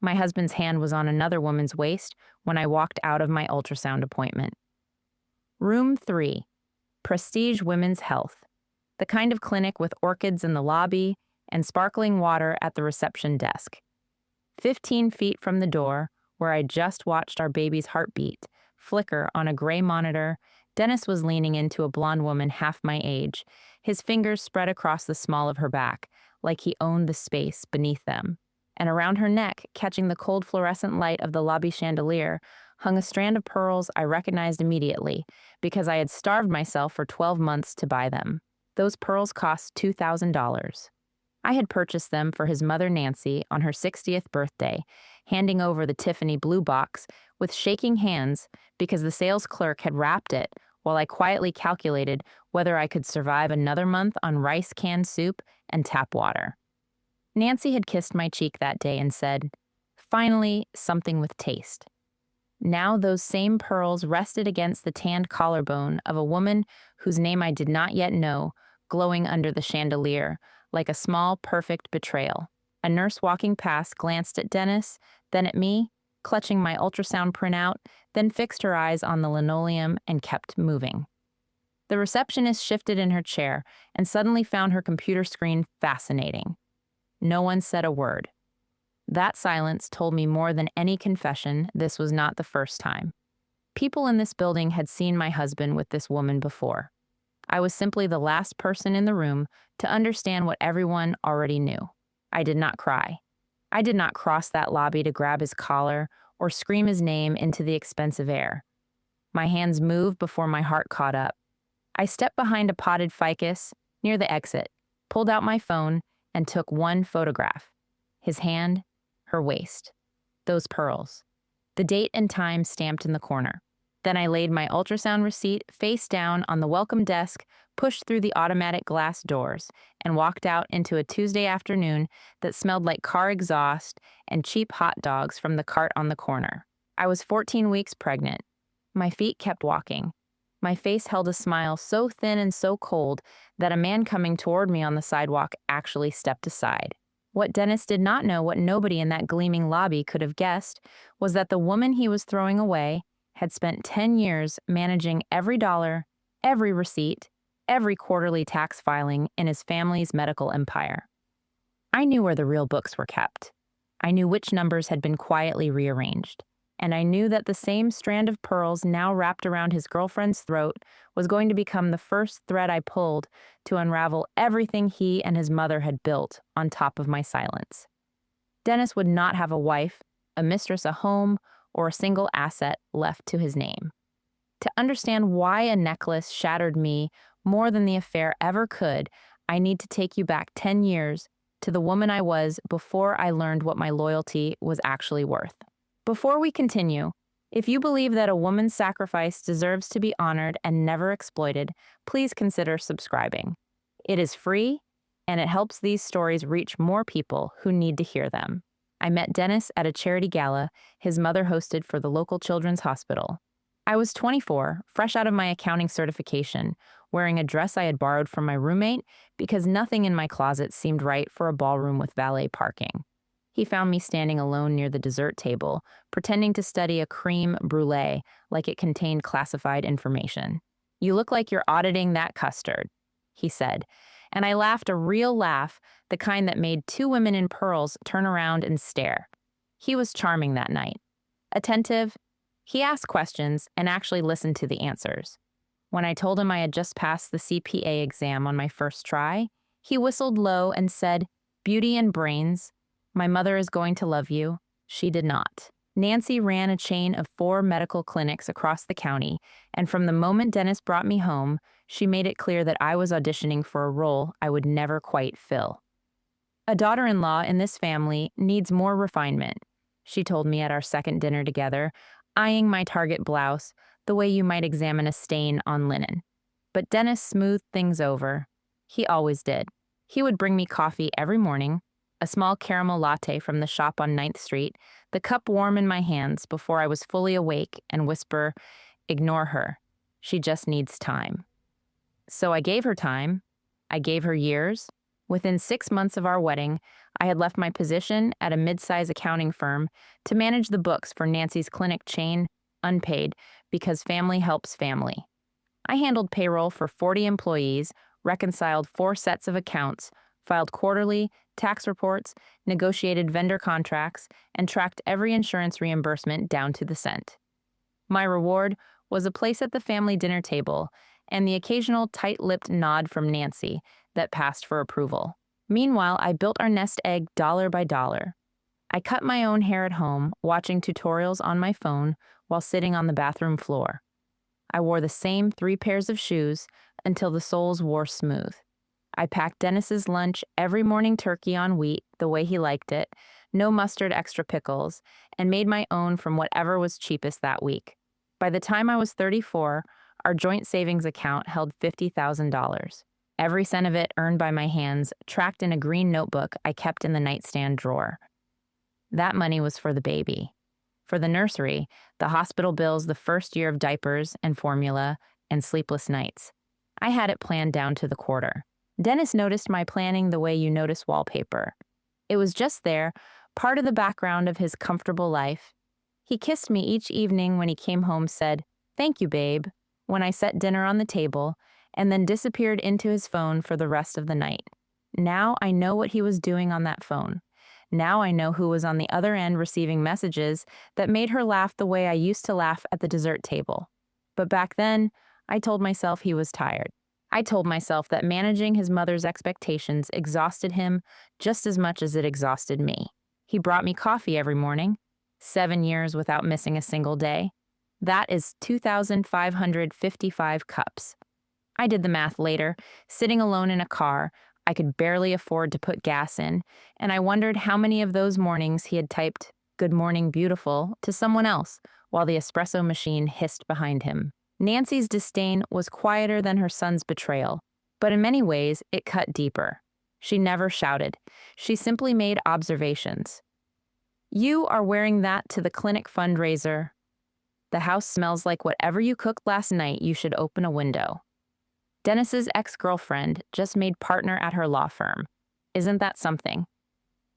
My husband's hand was on another woman's waist when I walked out of my ultrasound appointment. Room 3, Prestige Women's Health, the kind of clinic with orchids in the lobby and sparkling water at the reception desk. 15 feet from the door, where I just watched our baby's heartbeat flicker on a gray monitor, Dennis was leaning into a blonde woman half my age, his fingers spread across the small of her back, like he owned the space beneath them. And around her neck, catching the cold fluorescent light of the lobby chandelier, hung a strand of pearls I recognized immediately because I had starved myself for 12 months to buy them. Those pearls cost $2,000. I had purchased them for his mother Nancy on her 60th birthday, handing over the Tiffany blue box with shaking hands because the sales clerk had wrapped it while I quietly calculated whether I could survive another month on rice canned soup and tap water. Nancy had kissed my cheek that day and said, "Finally, something with taste." Now those same pearls rested against the tanned collarbone of a woman whose name I did not yet know, glowing under the chandelier, like a small, perfect betrayal. A nurse walking past glanced at Dennis, then at me, clutching my ultrasound printout, then fixed her eyes on the linoleum and kept moving. The receptionist shifted in her chair and suddenly found her computer screen fascinating. No one said a word. That silence told me more than any confession this was not the first time. People in this building had seen my husband with this woman before. I was simply the last person in the room to understand what everyone already knew. I did not cry. I did not cross that lobby to grab his collar or scream his name into the expensive air. My hands moved before my heart caught up. I stepped behind a potted ficus near the exit, pulled out my phone, and took one photograph. His hand, her waist, those pearls, the date and time stamped in the corner. Then I laid my ultrasound receipt face down on the welcome desk, pushed through the automatic glass doors, and walked out into a Tuesday afternoon that smelled like car exhaust and cheap hot dogs from the cart on the corner. I was 14 weeks pregnant. My feet kept walking. My face held a smile so thin and so cold that a man coming toward me on the sidewalk actually stepped aside. What Dennis did not know, what nobody in that gleaming lobby could have guessed, was that the woman he was throwing away had spent 10 years managing every dollar, every receipt, every quarterly tax filing in his family's medical empire. I knew where the real books were kept. I knew which numbers had been quietly rearranged. And I knew that the same strand of pearls now wrapped around his girlfriend's throat was going to become the first thread I pulled to unravel everything he and his mother had built on top of my silence. Dennis would not have a wife, a mistress, a home, or a single asset left to his name. To understand why a necklace shattered me more than the affair ever could, I need to take you back 10 years to the woman I was before I learned what my loyalty was actually worth. Before we continue, if you believe that a woman's sacrifice deserves to be honored and never exploited, please consider subscribing. It is free, and it helps these stories reach more people who need to hear them. I met Dennis at a charity gala his mother hosted for the local children's hospital. I was 24, fresh out of my accounting certification, wearing a dress I had borrowed from my roommate because nothing in my closet seemed right for a ballroom with valet parking. He found me standing alone near the dessert table, pretending to study a creme brulee like it contained classified information. "You look like you're auditing that custard," he said, and I laughed a real laugh, the kind that made two women in pearls turn around and stare. He was charming that night. Attentive, he asked questions and actually listened to the answers. When I told him I had just passed the CPA exam on my first try, he whistled low and said, "Beauty and brains. My mother is going to love you." She did not. Nancy ran a chain of 4 medical clinics across the county, and from the moment Dennis brought me home, she made it clear that I was auditioning for a role I would never quite fill. "A daughter-in-law in this family needs more refinement," she told me at our second dinner together, eyeing my target blouse the way you might examine a stain on linen. But Dennis smoothed things over. He always did. He would bring me coffee every morning, a small caramel latte from the shop on 9th Street, the cup warm in my hands before I was fully awake, and whisper, "Ignore her. She just needs time." So I gave her time. I gave her years. Within 6 months of our wedding, I had left my position at a mid-size accounting firm to manage the books for Nancy's clinic chain, unpaid, because family helps family. I handled payroll for 40 employees, reconciled 4 sets of accounts, filed quarterly, tax reports, negotiated vendor contracts, and tracked every insurance reimbursement down to the cent. My reward was a place at the family dinner table and the occasional tight-lipped nod from Nancy that passed for approval. Meanwhile, I built our nest egg dollar by dollar. I cut my own hair at home, watching tutorials on my phone while sitting on the bathroom floor. I wore the same 3 pairs of shoes until the soles wore smooth. I packed Dennis's lunch every morning turkey on wheat the way he liked it, no mustard, extra pickles, and made my own from whatever was cheapest that week. By the time I was 34, our joint savings account held $50,000. Every cent of it earned by my hands, tracked in a green notebook I kept in the nightstand drawer. That money was for the baby. For the nursery, the hospital bills, the first year of diapers and formula, and sleepless nights. I had it planned down to the quarter. Dennis noticed my planning the way you notice wallpaper. It was just there, part of the background of his comfortable life. He kissed me each evening when he came home, said, "Thank you, babe," when I set dinner on the table, and then disappeared into his phone for the rest of the night. Now I know what he was doing on that phone. Now I know who was on the other end receiving messages that made her laugh the way I used to laugh at the dessert table. But back then, I told myself he was tired. I told myself that managing his mother's expectations exhausted him just as much as it exhausted me. He brought me coffee every morning, 7 years without missing a single day. That is 2,555 cups. I did the math later, sitting alone in a car I could barely afford to put gas in, and I wondered how many of those mornings he had typed, "Good morning, beautiful," to someone else, while the espresso machine hissed behind him. Nancy's disdain was quieter than her son's betrayal, but in many ways it cut deeper. She never shouted. She simply made observations. "You are wearing that to the clinic fundraiser. The house smells like whatever you cooked last night. You should open a window. Dennis's ex-girlfriend just made partner at her law firm. Isn't that something?"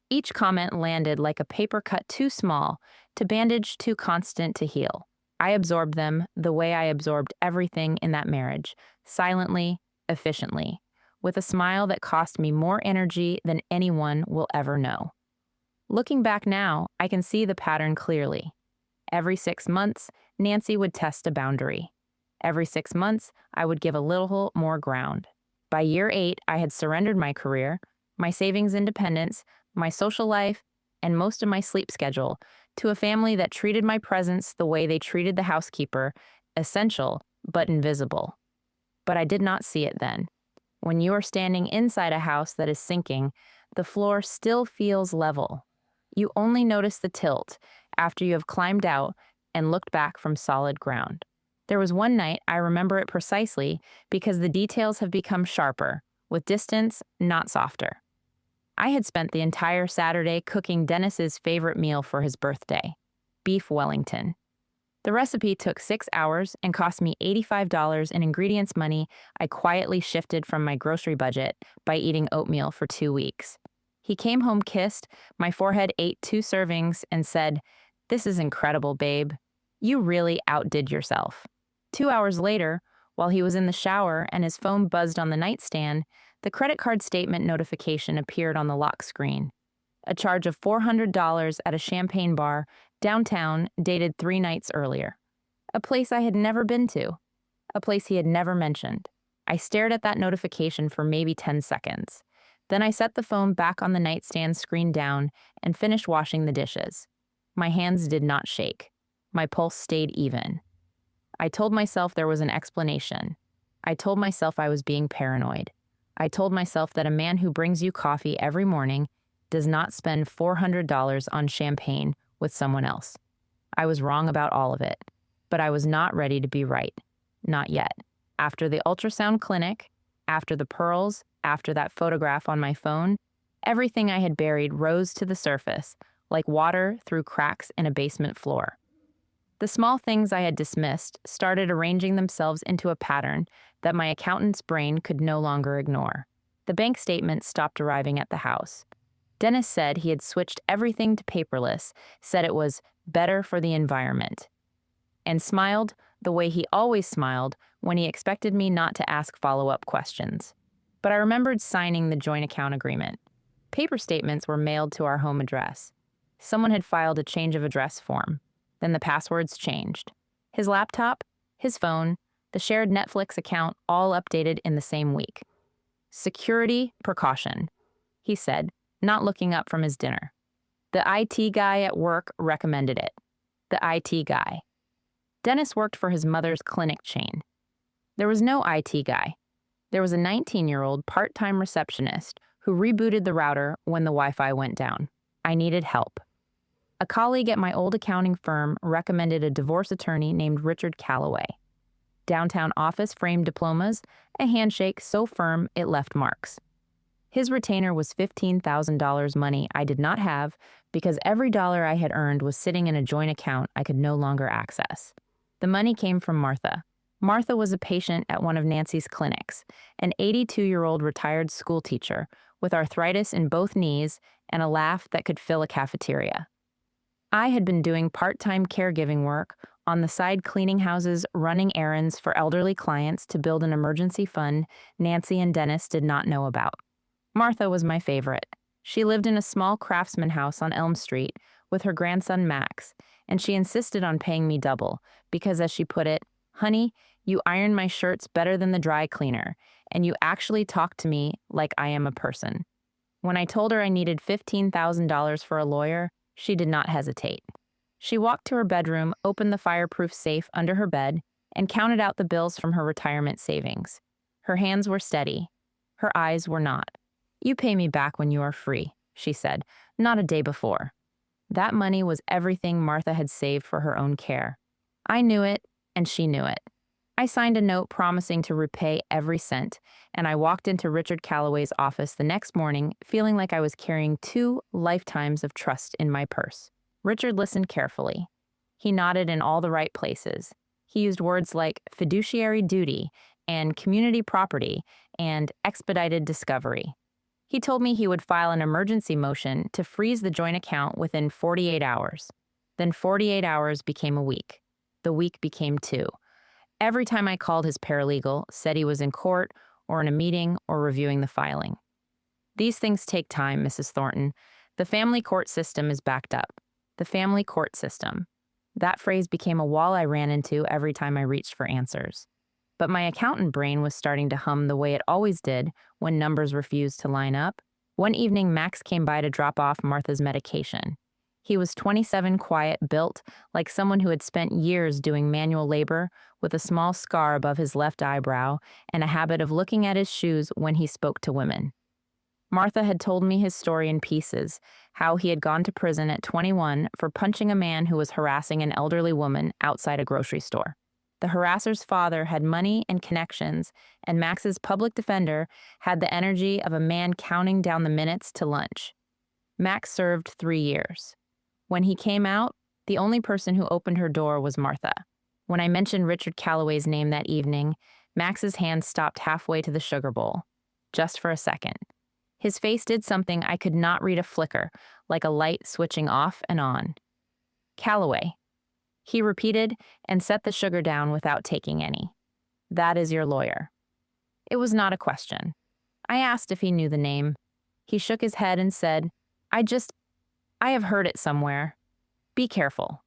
Each comment landed like a paper cut too small to bandage too constant to heal. I absorbed them the way I absorbed everything in that marriage, silently, efficiently, with a smile that cost me more energy than anyone will ever know. Looking back now, I can see the pattern clearly. Every 6 months, Nancy would test a boundary. Every 6 months, I would give a little more ground. By year 8, I had surrendered my career, my savings independence, my social life, and most of my sleep schedule to a family that treated my presence the way they treated the housekeeper, essential but invisible. But I did not see it then. When you are standing inside a house that is sinking, the floor still feels level. You only notice the tilt after you have climbed out and looked back from solid ground. There was one night, I remember it precisely because the details have become sharper, with distance, not softer. I had spent the entire Saturday cooking Dennis's favorite meal for his birthday, beef Wellington. The recipe took 6 hours and cost me $85 in ingredients money I quietly shifted from my grocery budget by eating oatmeal for 2 weeks. He came home kissed, my forehead ate 2 servings, and said, "This is incredible, babe. You really outdid yourself." 2 hours later, while he was in the shower and his phone buzzed on the nightstand, the credit card statement notification appeared on the lock screen. A charge of $400 at a champagne bar downtown dated 3 nights earlier. A place I had never been to. A place he had never mentioned. I stared at that notification for maybe 10 seconds. Then I set the phone back on the nightstand screen down and finished washing the dishes. My hands did not shake. My pulse stayed even. I told myself there was an explanation. I told myself I was being paranoid. I told myself that a man who brings you coffee every morning does not spend $400 on champagne with someone else. I was wrong about all of it, but I was not ready to be right. Not yet. After the ultrasound clinic, after the pearls, after that photograph on my phone, everything I had buried rose to the surface, like water through cracks in a basement floor. The small things I had dismissed started arranging themselves into a pattern that my accountant's brain could no longer ignore. The bank statements stopped arriving at the house. Dennis said he had switched everything to paperless, said it was better for the environment, and smiled the way he always smiled when he expected me not to ask follow-up questions. But I remembered signing the joint account agreement. Paper statements were mailed to our home address. Someone had filed a change of address form. Then the passwords changed. His laptop, his phone, the shared Netflix account all updated in the same week. Security precaution, he said, not looking up from his dinner. The IT guy at work recommended it. The IT guy. Dennis worked for his mother's clinic chain. There was no IT guy. There was a 19-year-old part-time receptionist who rebooted the router when the Wi-Fi went down. I needed help. A colleague at my old accounting firm recommended a divorce attorney named Richard Calloway. Downtown office framed diplomas, a handshake so firm it left marks. His retainer was $15,000 money I did not have because every dollar I had earned was sitting in a joint account I could no longer access. The money came from Martha. Martha was a patient at one of Nancy's clinics, an 82-year-old retired school teacher with arthritis in both knees and a laugh that could fill a cafeteria. I had been doing part-time caregiving work, on the side cleaning houses, running errands for elderly clients to build an emergency fund Nancy and Dennis did not know about. Martha was my favorite. She lived in a small craftsman house on Elm Street with her grandson Max, and she insisted on paying me double because, as she put it, "Honey, you iron my shirts better than the dry cleaner, and you actually talk to me like I am a person." When I told her I needed $15,000 for a lawyer, she did not hesitate. She walked to her bedroom, opened the fireproof safe under her bed, and counted out the bills from her retirement savings. Her hands were steady. Her eyes were not. "You pay me back when you are free," she said, "not a day before." That money was everything Martha had saved for her own care. I knew it, and she knew it. I signed a note promising to repay every cent, and I walked into Richard Calloway's office the next morning feeling like I was carrying 2 lifetimes of trust in my purse. Richard listened carefully. He nodded in all the right places. He used words like fiduciary duty and community property and expedited discovery. He told me he would file an emergency motion to freeze the joint account within 48 hours. Then 48 hours became a week. The week became 2. Every time I called, his paralegal said he was in court or in a meeting or reviewing the filing. "These things take time, Mrs. Thornton. The family court system is backed up." The family court system. That phrase became a wall I ran into every time I reached for answers. But my accountant brain was starting to hum the way it always did when numbers refused to line up. One evening, Max came by to drop off Martha's medication. He was 27, quiet, built like someone who had spent years doing manual labor, with a small scar above his left eyebrow and a habit of looking at his shoes when he spoke to women. Martha had told me his story in pieces, how he had gone to prison at 21 for punching a man who was harassing an elderly woman outside a grocery store. The harasser's father had money and connections, and Max's public defender had the energy of a man counting down the minutes to lunch. Max served 3 years. When he came out, the only person who opened her door was Martha. When I mentioned Richard Calloway's name that evening, Max's hand stopped halfway to the sugar bowl, just for a second. His face did something I could not read, a flicker, like a light switching off and on. "Calloway," he repeated and set the sugar down without taking any. "That is your lawyer." It was not a question. I asked if he knew the name. He shook his head and said, I have heard it somewhere. Be careful."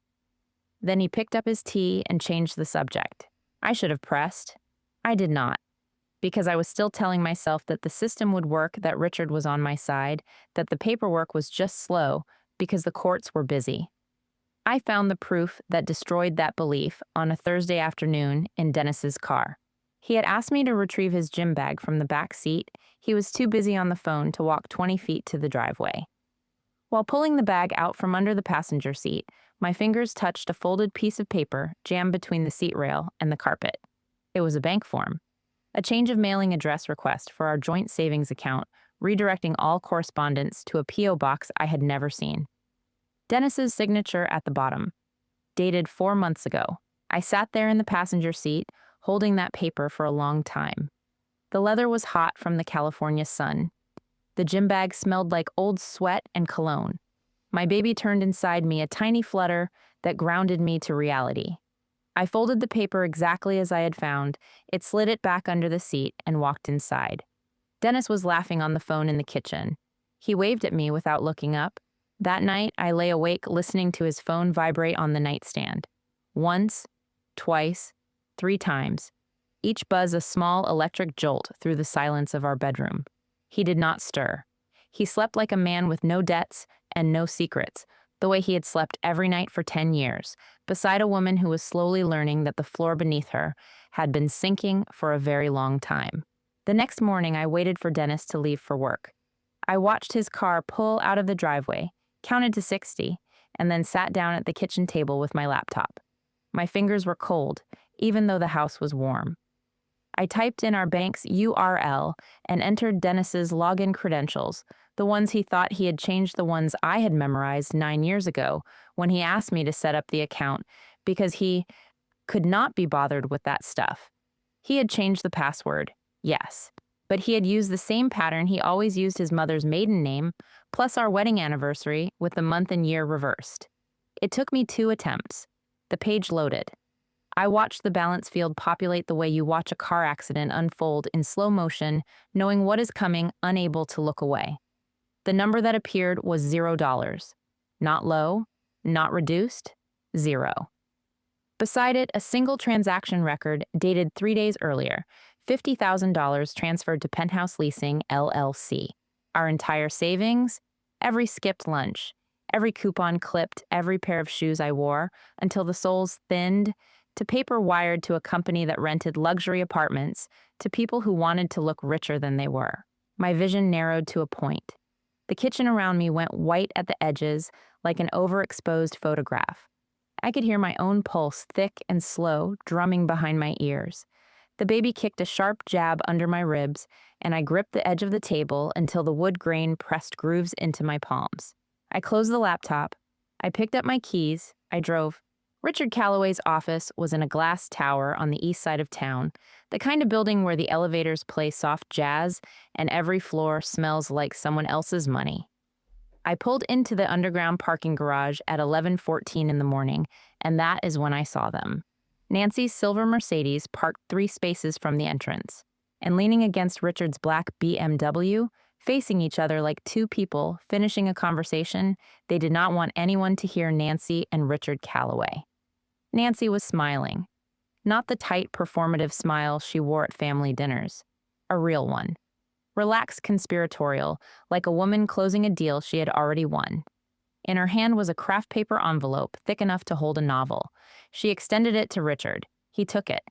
Then he picked up his tea and changed the subject. I should have pressed. I did not, because I was still telling myself that the system would work, that Richard was on my side, that the paperwork was just slow because the courts were busy. I found the proof that destroyed that belief on a Thursday afternoon in Dennis's car. He had asked me to retrieve his gym bag from the back seat. He was too busy on the phone to walk 20 feet to the driveway. While pulling the bag out from under the passenger seat, my fingers touched a folded piece of paper jammed between the seat rail and the carpet. It was a bank form. A change of mailing address request for our joint savings account, redirecting all correspondence to a P.O. box I had never seen. Dennis's signature at the bottom. Dated 4 months ago. I sat there in the passenger seat, holding that paper for a long time. The leather was hot from the California sun. The gym bag smelled like old sweat and cologne. My baby turned inside me a tiny flutter that grounded me to reality. I folded the paper exactly as I had found, it slid it back under the seat, and walked inside. Dennis was laughing on the phone in the kitchen. He waved at me without looking up. That night, I lay awake listening to his phone vibrate on the nightstand. Once, twice, 3 times. Each buzz a small electric jolt through the silence of our bedroom. He did not stir. He slept like a man with no debts and no secrets, the way he had slept every night for 10 years, beside a woman who was slowly learning that the floor beneath her had been sinking for a very long time. The next morning, I waited for Dennis to leave for work. I watched his car pull out of the driveway, counted to 60, and then sat down at the kitchen table with my laptop. My fingers were cold, even though the house was warm. I typed in our bank's URL and entered Dennis's login credentials, the ones he thought he had changed the ones I had memorized 9 years ago when he asked me to set up the account because he could not be bothered with that stuff. He had changed the password, yes, but he had used the same pattern he always used his mother's maiden name, plus our wedding anniversary with the month and year reversed. It took me 2 attempts. The page loaded. I watched the balance field populate the way you watch a car accident unfold in slow motion, knowing what is coming, unable to look away. The number that appeared was $0. Not low, not reduced, 0. Beside it, a single transaction record dated 3 days earlier, $50,000 transferred to Penthouse Leasing, LLC. Our entire savings, every skipped lunch, every coupon clipped, every pair of shoes I wore, until the soles thinned, to paper wired to a company that rented luxury apartments, to people who wanted to look richer than they were. My vision narrowed to a point. The kitchen around me went white at the edges, like an overexposed photograph. I could hear my own pulse, thick and slow, drumming behind my ears. The baby kicked a sharp jab under my ribs, and I gripped the edge of the table until the wood grain pressed grooves into my palms. I closed the laptop. I picked up my keys. I drove. Richard Calloway's office was in a glass tower on the east side of town, the kind of building where the elevators play soft jazz and every floor smells like someone else's money. I pulled into the underground parking garage at 11:14 in the morning, and that is when I saw them. Nancy's silver Mercedes parked 3 spaces from the entrance, and leaning against Richard's black BMW, facing each other like 2 people finishing a conversation, they did not want anyone to hear Nancy and Richard Calloway. Nancy was smiling. Not the tight, performative smile she wore at family dinners. A real one. Relaxed conspiratorial, like a woman closing a deal she had already won. In her hand was a craft paper envelope thick enough to hold a novel. She extended it to Richard. He took it.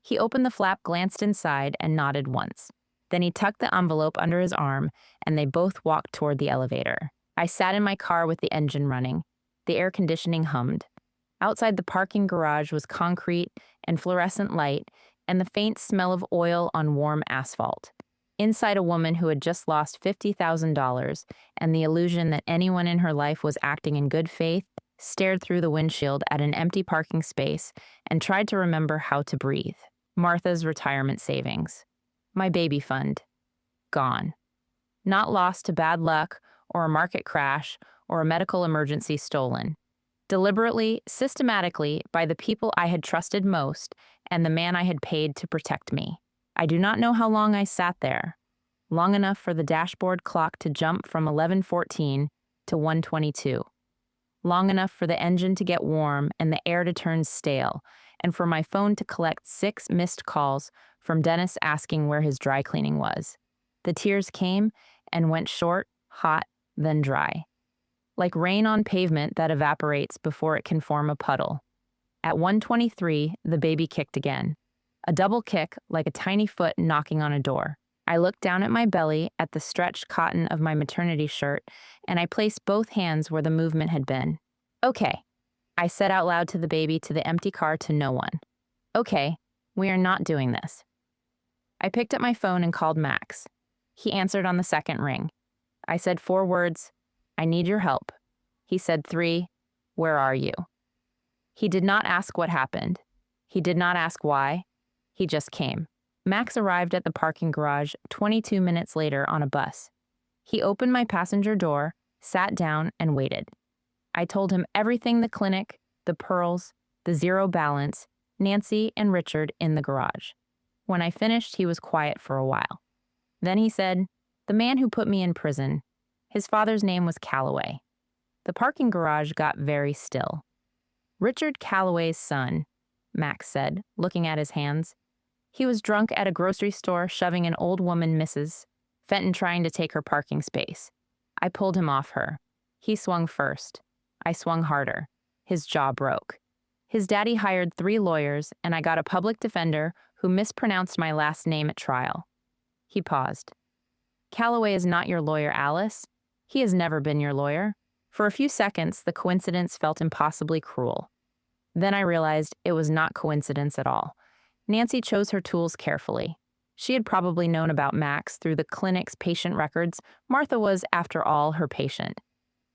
He opened the flap, glanced inside, and nodded once. Then he tucked the envelope under his arm, and they both walked toward the elevator. I sat in my car with the engine running. The air conditioning hummed. Outside the parking garage was concrete and fluorescent light, and the faint smell of oil on warm asphalt. Inside, a woman who had just lost $50,000, and the illusion that anyone in her life was acting in good faith, stared through the windshield at an empty parking space and tried to remember how to breathe. Martha's retirement savings. My baby fund. Gone. Not lost to bad luck or a market crash or a medical emergency stolen. Deliberately, systematically, by the people I had trusted most and the man I had paid to protect me. I do not know how long I sat there. Long enough for the dashboard clock to jump from 11:14 to 1:22. Long enough for the engine to get warm and the air to turn stale, and for my phone to collect 6 missed calls from Dennis asking where his dry cleaning was. The tears came and went short, hot, then dry. Like rain on pavement that evaporates before it can form a puddle. At 1:23, the baby kicked again. A double kick, like a tiny foot knocking on a door. I looked down at my belly, at the stretched cotton of my maternity shirt, and I placed both hands where the movement had been. Okay, I said out loud to the baby, to the empty car, to no one. Okay, we are not doing this. I picked up my phone and called Max. He answered on the second ring. I said 4 words, I need your help. He said 3, where are you? He did not ask what happened. He did not ask why. He just came. Max arrived at the parking garage 22 minutes later on a bus. He opened my passenger door, sat down, and waited. I told him everything: the clinic, the pearls, the zero balance, Nancy and Richard in the garage. When I finished, he was quiet for a while. Then he said, "The man who put me in prison, his father's name was Calloway." The parking garage got very still. "Richard Calloway's son," Max said, looking at his hands. "He was drunk at a grocery store shoving an old woman, Mrs. Fenton, trying to take her parking space. I pulled him off her. He swung first. I swung harder. His jaw broke. His daddy hired 3 lawyers, and I got a public defender who mispronounced my last name at trial." He paused. "Calloway is not your lawyer, Alice. He has never been your lawyer." For a few seconds, the coincidence felt impossibly cruel. Then I realized it was not coincidence at all. Nancy chose her tools carefully. She had probably known about Max through the clinic's patient records. Martha was, after all, her patient.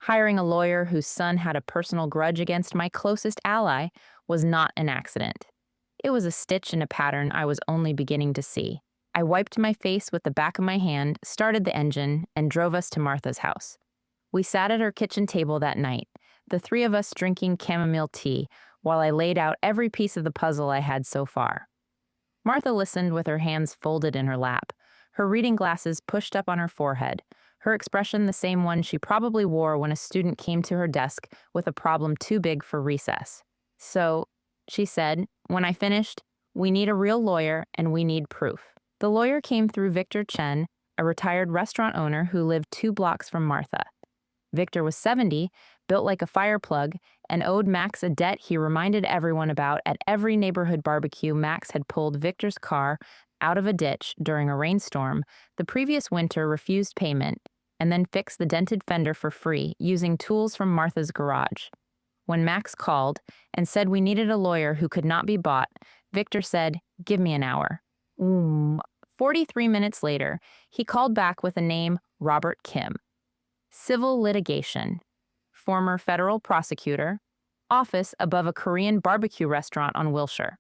Hiring a lawyer whose son had a personal grudge against my closest ally was not an accident. It was a stitch in a pattern I was only beginning to see. I wiped my face with the back of my hand, started the engine, and drove us to Martha's house. We sat at her kitchen table that night, the 3 of us drinking chamomile tea, while I laid out every piece of the puzzle I had so far. Martha listened with her hands folded in her lap, her reading glasses pushed up on her forehead, her expression the same one she probably wore when a student came to her desk with a problem too big for recess. "So," she said, when I finished, "we need a real lawyer and we need proof." The lawyer came through Victor Chen, a retired restaurant owner who lived 2 blocks from Martha. Victor was 70, built like a fire plug, and owed Max a debt he reminded everyone about at every neighborhood barbecue. Max had pulled Victor's car out of a ditch during a rainstorm the previous winter, refused payment, and then fixed the dented fender for free using tools from Martha's garage. When Max called and said we needed a lawyer who could not be bought, Victor said, "Give me an hour." 43 minutes later, he called back with a name: Robert Kim. Civil litigation. Former federal prosecutor. Office above a Korean barbecue restaurant on Wilshire.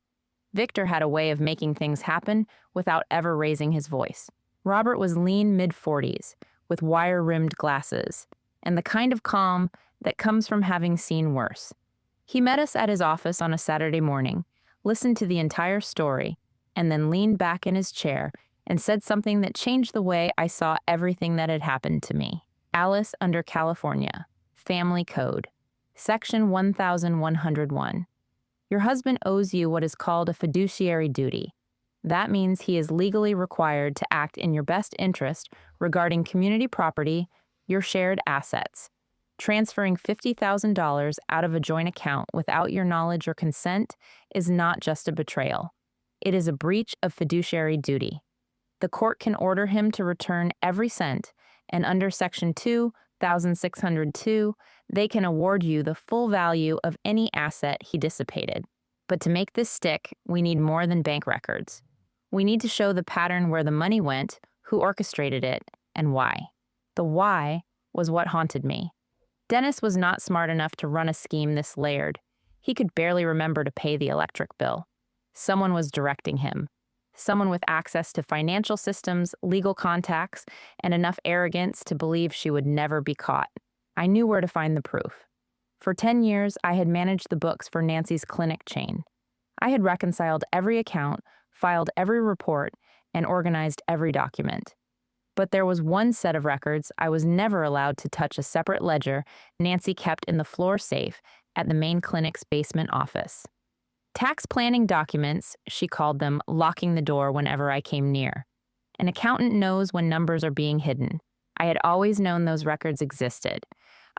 Victor had a way of making things happen without ever raising his voice. Robert was lean mid-40s, with wire-rimmed glasses, and the kind of calm that comes from having seen worse. He met us at his office on a Saturday morning, listened to the entire story, and then leaned back in his chair and said something that changed the way I saw everything that had happened to me. "Alice, under California. Family Code. Section 1101. Your husband owes you what is called a fiduciary duty. That means he is legally required to act in your best interest regarding community property, your shared assets. Transferring $50,000 out of a joint account without your knowledge or consent is not just a betrayal. It is a breach of fiduciary duty. The court can order him to return every cent, and under Section 2602, they can award you the full value of any asset he dissipated. But to make this stick, we need more than bank records. We need to show the pattern where the money went, who orchestrated it, and why." The why was what haunted me. Dennis was not smart enough to run a scheme this layered. He could barely remember to pay the electric bill. Someone was directing him. Someone with access to financial systems, legal contacts, and enough arrogance to believe she would never be caught. I knew where to find the proof. For 10 years, I had managed the books for Nancy's clinic chain. I had reconciled every account, filed every report, and organized every document. But there was one set of records I was never allowed to touch: a separate ledger Nancy kept in the floor safe at the main clinic's basement office. Tax planning documents, she called them, locking the door whenever I came near. An accountant knows when numbers are being hidden. I had always known those records existed.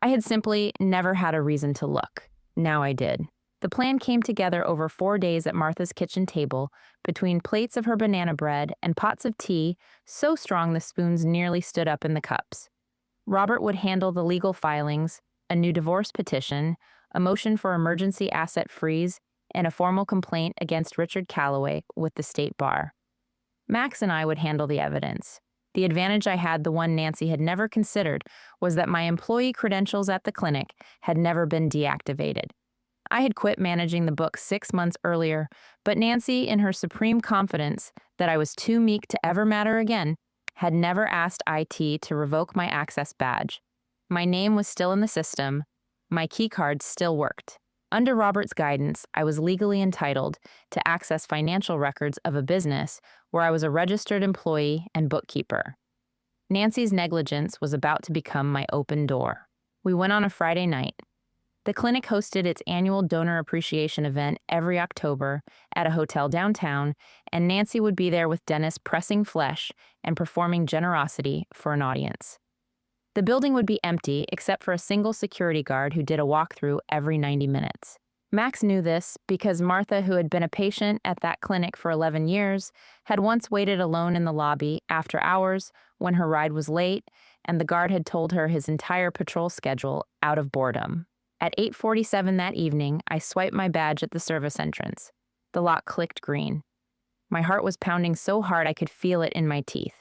I had simply never had a reason to look. Now I did. The plan came together over 4 days at Martha's kitchen table, between plates of her banana bread and pots of tea, so strong the spoons nearly stood up in the cups. Robert would handle the legal filings, a new divorce petition, a motion for emergency asset freeze, and a formal complaint against Richard Calloway with the state bar. Max and I would handle the evidence. The advantage I had, the one Nancy had never considered, was that my employee credentials at the clinic had never been deactivated. I had quit managing the book 6 months earlier, but Nancy, in her supreme confidence that I was too meek to ever matter again, had never asked IT to revoke my access badge. My name was still in the system. My keycard still worked. Under Robert's guidance, I was legally entitled to access financial records of a business where I was a registered employee and bookkeeper. Nancy's negligence was about to become my open door. We went on a Friday night. The clinic hosted its annual donor appreciation event every October at a hotel downtown, and Nancy would be there with Dennis pressing flesh and performing generosity for an audience. The building would be empty except for a single security guard who did a walkthrough every 90 minutes. Max knew this because Martha, who had been a patient at that clinic for 11 years, had once waited alone in the lobby after hours when her ride was late, and the guard had told her his entire patrol schedule out of boredom. At 8:47 that evening, I swiped my badge at the service entrance. The lock clicked green. My heart was pounding so hard I could feel it in my teeth.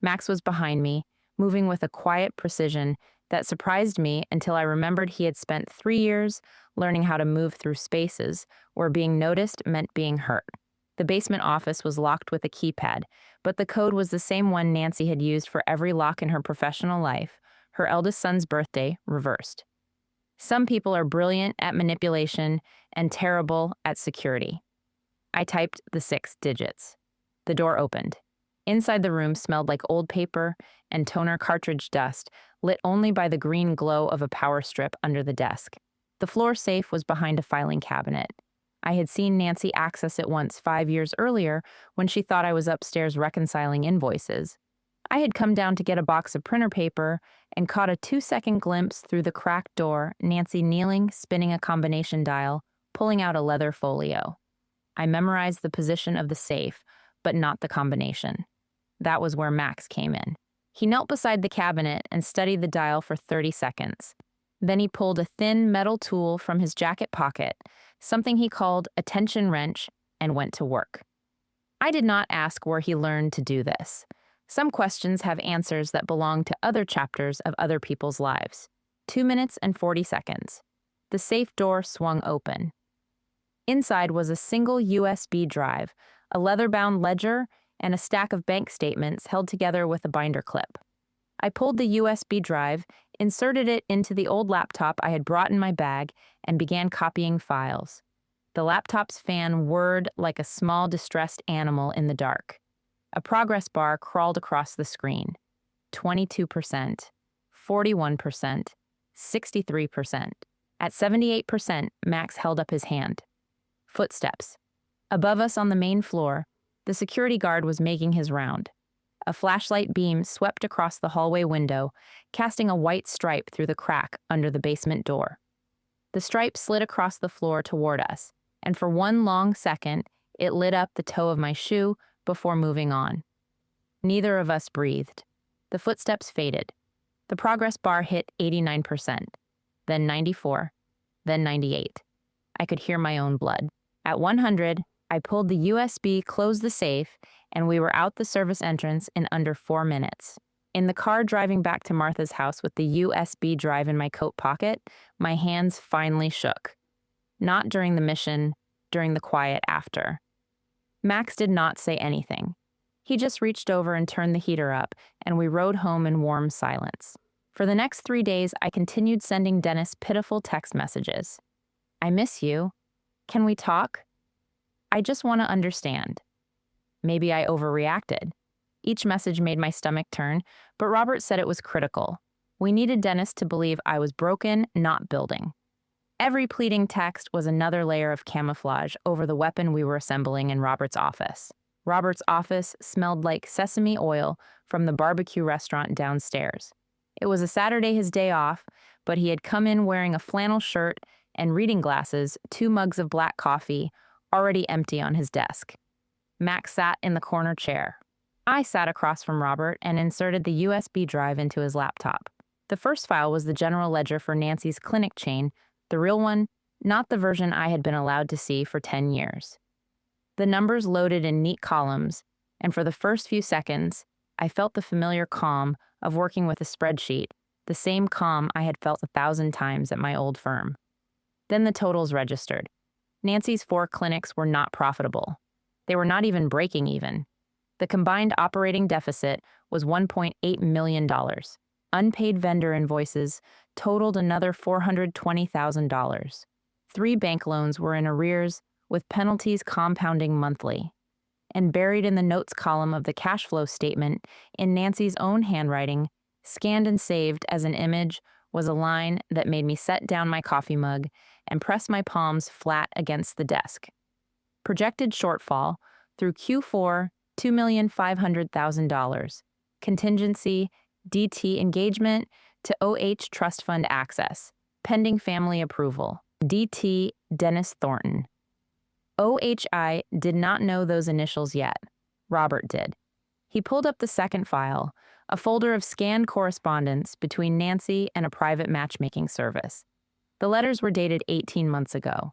Max was behind me, moving with a quiet precision that surprised me until I remembered he had spent 3 years learning how to move through spaces where being noticed meant being hurt. The basement office was locked with a keypad, but the code was the same one Nancy had used for every lock in her professional life, her eldest son's birthday reversed. Some people are brilliant at manipulation and terrible at security. I typed the 6 digits. The door opened. Inside the room smelled like old paper and toner cartridge dust, lit only by the green glow of a power strip under the desk. The floor safe was behind a filing cabinet. I had seen Nancy access it once 5 years earlier when she thought I was upstairs reconciling invoices. I had come down to get a box of printer paper and caught a 2-second glimpse through the cracked door, Nancy kneeling, spinning a combination dial, pulling out a leather folio. I memorized the position of the safe, but not the combination. That was where Max came in. He knelt beside the cabinet and studied the dial for 30 seconds. Then he pulled a thin metal tool from his jacket pocket, something he called a tension wrench, and went to work. I did not ask where he learned to do this. Some questions have answers that belong to other chapters of other people's lives. 2 minutes and 40 seconds. The safe door swung open. Inside was a single USB drive, a leather-bound ledger, and a stack of bank statements held together with a binder clip. I pulled the USB drive, inserted it into the old laptop I had brought in my bag, and began copying files. The laptop's fan whirred like a small distressed animal in the dark. A progress bar crawled across the screen. 22%, 41%, 63%. At 78%, Max held up his hand. Footsteps. Above us on the main floor, the security guard was making his round. A flashlight beam swept across the hallway window, casting a white stripe through the crack under the basement door. The stripe slid across the floor toward us, and for one long second, it lit up the toe of my shoe before moving on. Neither of us breathed. The footsteps faded. The progress bar hit 89%, then 94, then 98. I could hear my own blood. At 100, I pulled the USB, closed the safe, and we were out the service entrance in under 4 minutes. In the car driving back to Martha's house with the USB drive in my coat pocket, my hands finally shook. Not during the mission, during the quiet after. Max did not say anything. He just reached over and turned the heater up, and we rode home in warm silence. For the next 3 days, I continued sending Dennis pitiful text messages. I miss you. Can we talk? I just want to understand. Maybe I overreacted. Each message made my stomach turn, but Robert said it was critical. We needed Dennis to believe I was broken, not building. Every pleading text was another layer of camouflage over the weapon we were assembling in Robert's office. Robert's office smelled like sesame oil from the barbecue restaurant downstairs. It was a Saturday, his day off, but he had come in wearing a flannel shirt and reading glasses, 2 mugs of black coffee, already empty on his desk. Max sat in the corner chair. I sat across from Robert and inserted the USB drive into his laptop. The first file was the general ledger for Nancy's clinic chain, the real one, not the version I had been allowed to see for 10 years. The numbers loaded in neat columns, and for the first few seconds, I felt the familiar calm of working with a spreadsheet, the same calm I had felt 1,000 times at my old firm. Then the totals registered. Nancy's 4 clinics were not profitable. They were not even breaking even. The combined operating deficit was $1.8 million. Unpaid vendor invoices totaled another $420,000. 3 bank loans were in arrears, with penalties compounding monthly. And buried in the notes column of the cash flow statement, in Nancy's own handwriting, scanned and saved as an image, was a line that made me set down my coffee mug and press my palms flat against the desk. Projected shortfall through Q4, $2,500,000. Contingency, DT engagement to OH Trust Fund access. Pending family approval. DT Dennis Thornton. OHI did not know those initials yet. Robert did. He pulled up the second file, a folder of scanned correspondence between Nancy and a private matchmaking service. The letters were dated 18 months ago.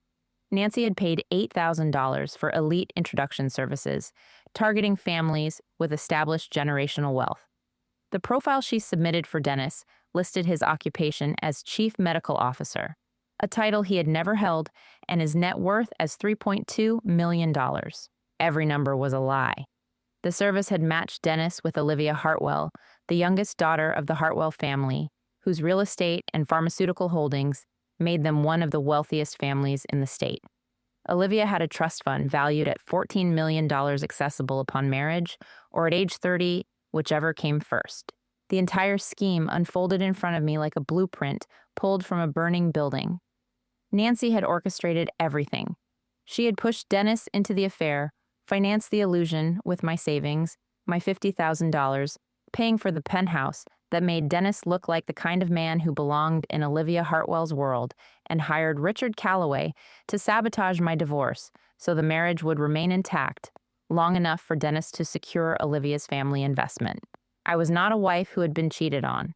Nancy had paid $8,000 for elite introduction services, targeting families with established generational wealth. The profile she submitted for Dennis listed his occupation as Chief Medical Officer, a title he had never held, and his net worth as $3.2 million. Every number was a lie. The service had matched Dennis with Olivia Hartwell, the youngest daughter of the Hartwell family, whose real estate and pharmaceutical holdings made them one of the wealthiest families in the state. Olivia had a trust fund valued at $14 million accessible upon marriage, or at age 30, whichever came first. The entire scheme unfolded in front of me like a blueprint pulled from a burning building. Nancy had orchestrated everything. She had pushed Dennis into the affair, financed the illusion with my savings, my $50,000, paying for the penthouse that made Dennis look like the kind of man who belonged in Olivia Hartwell's world, and hired Richard Calloway to sabotage my divorce so the marriage would remain intact, long enough for Dennis to secure Olivia's family investment. I was not a wife who had been cheated on.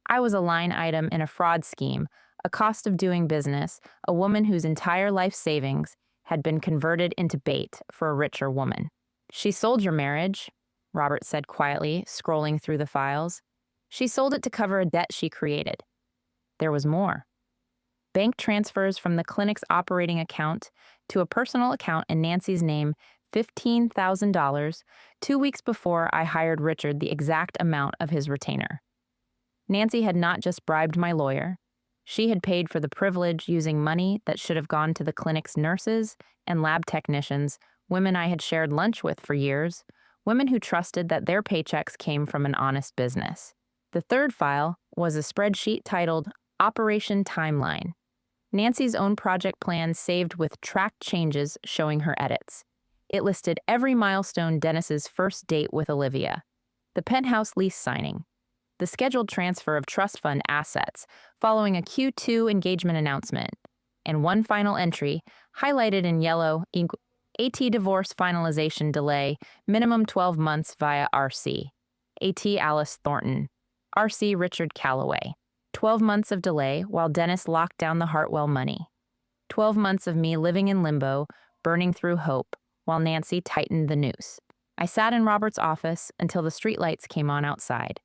I was a line item in a fraud scheme, a cost of doing business, a woman whose entire life savings had been converted into bait for a richer woman. "She sold your marriage," Robert said quietly, scrolling through the files. "She sold it to cover a debt she created." There was more. Bank transfers from the clinic's operating account to a personal account in Nancy's name, $15,000, 2 weeks before I hired Richard the exact amount of his retainer. Nancy had not just bribed my lawyer. She had paid for the privilege using money that should have gone to the clinic's nurses and lab technicians, women I had shared lunch with for years, women who trusted that their paychecks came from an honest business. The third file was a spreadsheet titled Operation Timeline. Nancy's own project plan saved with tracked changes showing her edits. It listed every milestone: Dennis's first date with Olivia, the penthouse lease signing, the scheduled transfer of trust fund assets following a Q2 engagement announcement, and one final entry, highlighted in yellow, AT divorce finalization delay, minimum 12 months via RC. AT Alice Thornton. RC Richard Calloway. 12 months of delay while Dennis locked down the Hartwell money. 12 months of me living in limbo, burning through hope, while Nancy tightened the noose. I sat in Robert's office until the streetlights came on outside.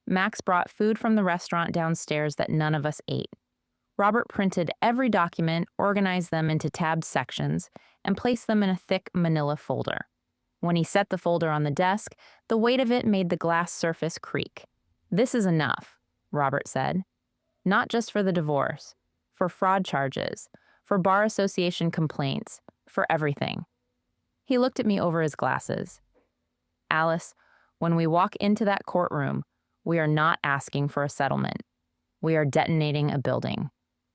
Max brought food from the restaurant downstairs that none of us ate. Robert printed every document, organized them into tabbed sections, and placed them in a thick manila folder. When he set the folder on the desk, the weight of it made the glass surface creak. "This is enough," Robert said. "Not just for the divorce, for fraud charges, for bar association complaints, for everything." He looked at me over his glasses. "Alice, when we walk into that courtroom, we are not asking for a settlement. We are detonating a building.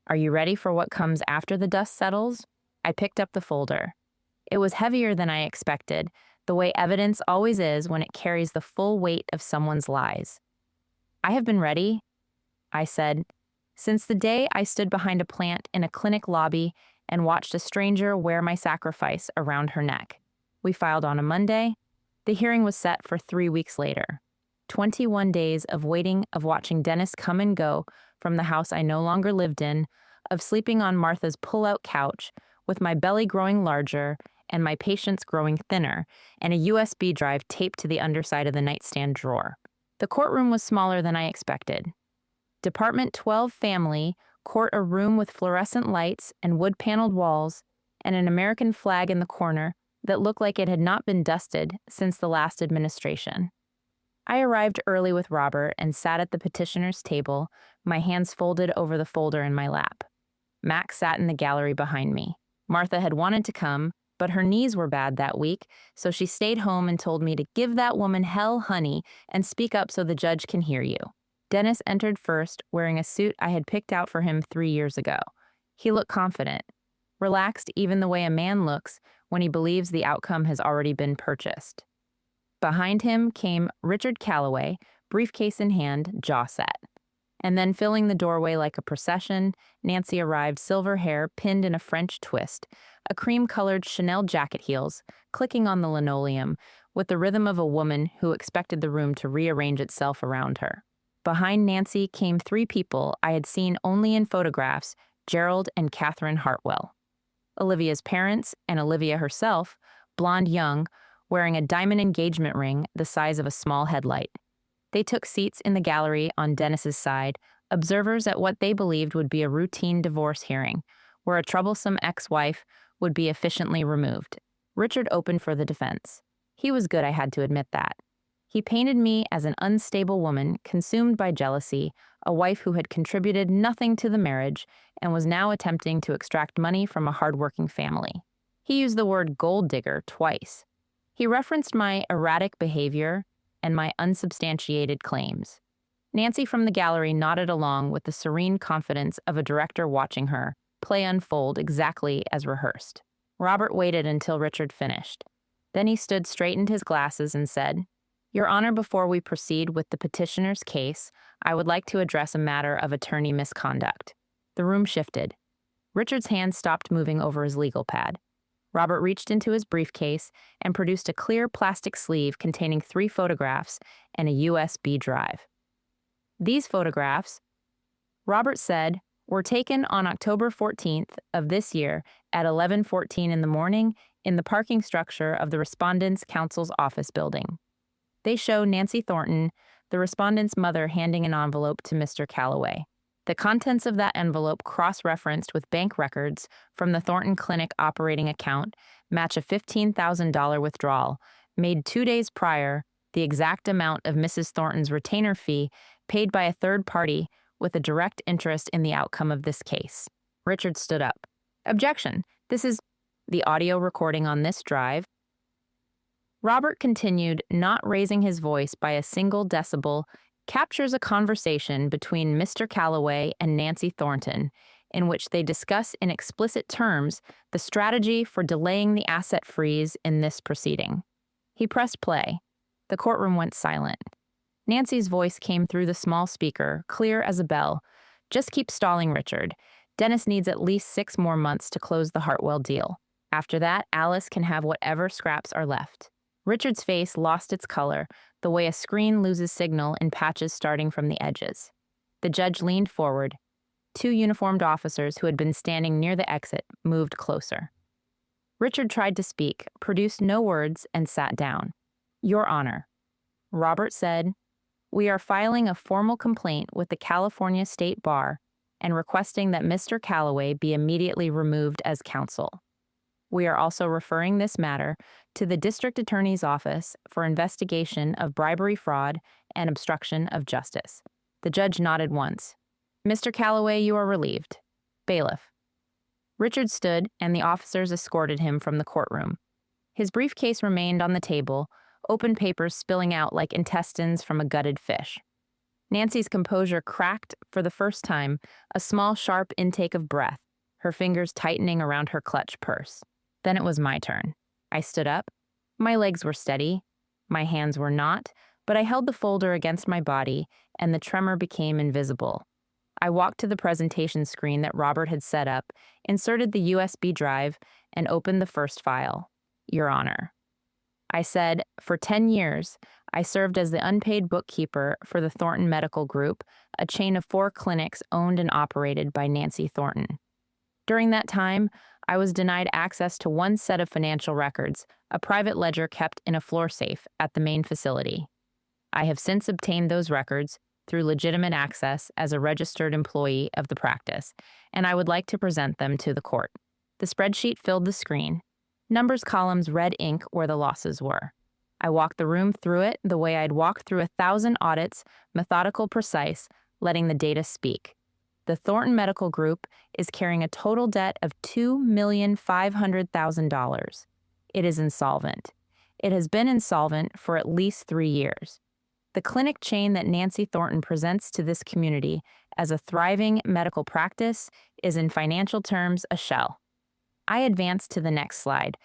Are you ready for what comes after the dust settles?" I picked up the folder. It was heavier than I expected, the way evidence always is when it carries the full weight of someone's lies. "I have been ready," I said, "since the day I stood behind a plant in a clinic lobby and watched a stranger wear my sacrifice around her neck." We filed on a Monday. The hearing was set for 3 weeks later. 21 days of waiting, of watching Dennis come and go from the house I no longer lived in, of sleeping on Martha's pull-out couch, with my belly growing larger and my patience growing thinner, and a USB drive taped to the underside of the nightstand drawer. The courtroom was smaller than I expected. Department 12 family court, a room with fluorescent lights and wood-paneled walls, and an American flag in the corner, that looked like it had not been dusted since the last administration. I arrived early with Robert and sat at the petitioner's table, my hands folded over the folder in my lap. Max sat in the gallery behind me. Martha had wanted to come, but her knees were bad that week, so she stayed home and told me to give that woman hell, honey, and speak up so the judge can hear you. Dennis entered first, wearing a suit I had picked out for him 3 years ago. He looked confident, relaxed even the way a man looks when he believes the outcome has already been purchased. Behind him came Richard Calloway, briefcase in hand, jaw set. And then filling the doorway like a procession, Nancy arrived, silver hair pinned in a French twist, a cream-colored Chanel jacket heels, clicking on the linoleum, with the rhythm of a woman who expected the room to rearrange itself around her. Behind Nancy came 3 people I had seen only in photographs, Gerald and Catherine Hartwell. Olivia's parents and Olivia herself, blonde young, wearing a diamond engagement ring the size of a small headlight. They took seats in the gallery on Dennis's side, observers at what they believed would be a routine divorce hearing, where a troublesome ex-wife would be efficiently removed. Richard opened for the defense. He was good, I had to admit that. He painted me as an unstable woman, consumed by jealousy, a wife who had contributed nothing to the marriage and was now attempting to extract money from a hardworking family. He used the word gold digger twice. He referenced my erratic behavior and my unsubstantiated claims. Nancy from the gallery nodded along with the serene confidence of a director watching her play unfold exactly as rehearsed. Robert waited until Richard finished. Then he straightened his glasses and said, "Your Honor, before we proceed with the petitioner's case, I would like to address a matter of attorney misconduct." The room shifted. Richard's hand stopped moving over his legal pad. Robert reached into his briefcase and produced a clear plastic sleeve containing 3 photographs and a USB drive. These photographs, Robert said, were taken on October 14th of this year at 11:14 in the morning in the parking structure of the Respondent's Counsel's office building. They show Nancy Thornton, the respondent's mother, handing an envelope to Mr. Calloway. The contents of that envelope, cross-referenced with bank records from the Thornton Clinic operating account, match a $15,000 withdrawal made 2 days prior, the exact amount of Mrs. Thornton's retainer fee paid by a third party with a direct interest in the outcome of this case. Richard stood up. "Objection. This is the audio recording on this drive." Robert continued, not raising his voice by a single decibel, captures a conversation between Mr. Calloway and Nancy Thornton, in which they discuss in explicit terms the strategy for delaying the asset freeze in this proceeding. He pressed play. The courtroom went silent. Nancy's voice came through the small speaker, clear as a bell. "Just keep stalling, Richard. Dennis needs at least 6 more months to close the Hartwell deal. After that, Alice can have whatever scraps are left." Richard's face lost its color, the way a screen loses signal in patches starting from the edges. The judge leaned forward. 2 uniformed officers who had been standing near the exit moved closer. Richard tried to speak, produced no words, and sat down. "Your Honor," Robert said, "we are filing a formal complaint with the California State Bar and requesting that Mr. Calloway be immediately removed as counsel. We are also referring this matter to the District Attorney's Office for investigation of bribery, fraud, and obstruction of justice." The judge nodded once. "Mr. Calloway, you are relieved." Bailiff. Richard stood, and the officers escorted him from the courtroom. His briefcase remained on the table, open papers spilling out like intestines from a gutted fish. Nancy's composure cracked for the first time, a small, sharp intake of breath, her fingers tightening around her clutch purse. Then it was my turn. I stood up. My legs were steady. My hands were not, but I held the folder against my body, and the tremor became invisible. I walked to the presentation screen that Robert had set up, inserted the USB drive, and opened the first file. "Your Honor," I said, "for 10 years, I served as the unpaid bookkeeper for the Thornton Medical Group, a chain of 4 clinics owned and operated by Nancy Thornton. During that time, I was denied access to one set of financial records, a private ledger kept in a floor safe at the main facility. I have since obtained those records through legitimate access as a registered employee of the practice, and I would like to present them to the court." The spreadsheet filled the screen. Numbers columns red ink where the losses were. I walked the room through it the way I'd walk through 1,000 audits, methodical, precise, letting the data speak. The Thornton Medical Group is carrying a total debt of $2,500,000. It is insolvent. It has been insolvent for at least 3 years. The clinic chain that Nancy Thornton presents to this community as a thriving medical practice is in financial terms a shell. I advance to the next slide.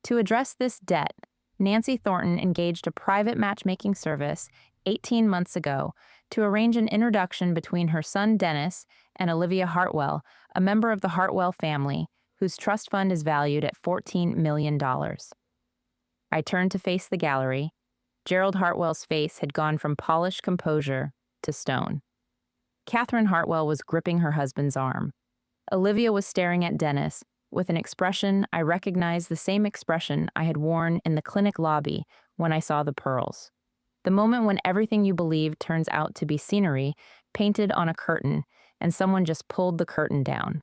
To address this debt, Nancy Thornton engaged a private matchmaking service 18 months ago to arrange an introduction between her son Dennis and Olivia Hartwell, a member of the Hartwell family, whose trust fund is valued at $14 million. I turned to face the gallery. Gerald Hartwell's face had gone from polished composure to stone. Catherine Hartwell was gripping her husband's arm. Olivia was staring at Dennis with an expression I recognized, the same expression I had worn in the clinic lobby when I saw the pearls. The moment when everything you believe turns out to be scenery painted on a curtain and someone just pulled the curtain down.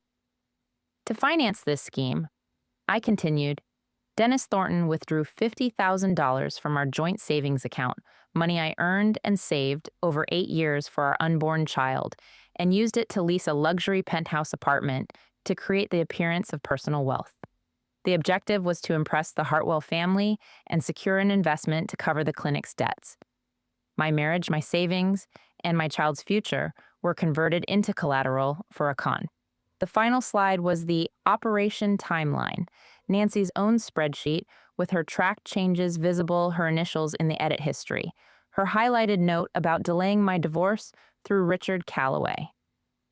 To finance this scheme, I continued, Dennis Thornton withdrew $50,000 from our joint savings account, money I earned and saved over 8 years for our unborn child, and used it to lease a luxury penthouse apartment to create the appearance of personal wealth. The objective was to impress the Hartwell family and secure an investment to cover the clinic's debts. My marriage, my savings, and my child's future were converted into collateral for a con. The final slide was the operation timeline, Nancy's own spreadsheet with her tracked changes visible, her initials in the edit history, her highlighted note about delaying my divorce through Richard Calloway.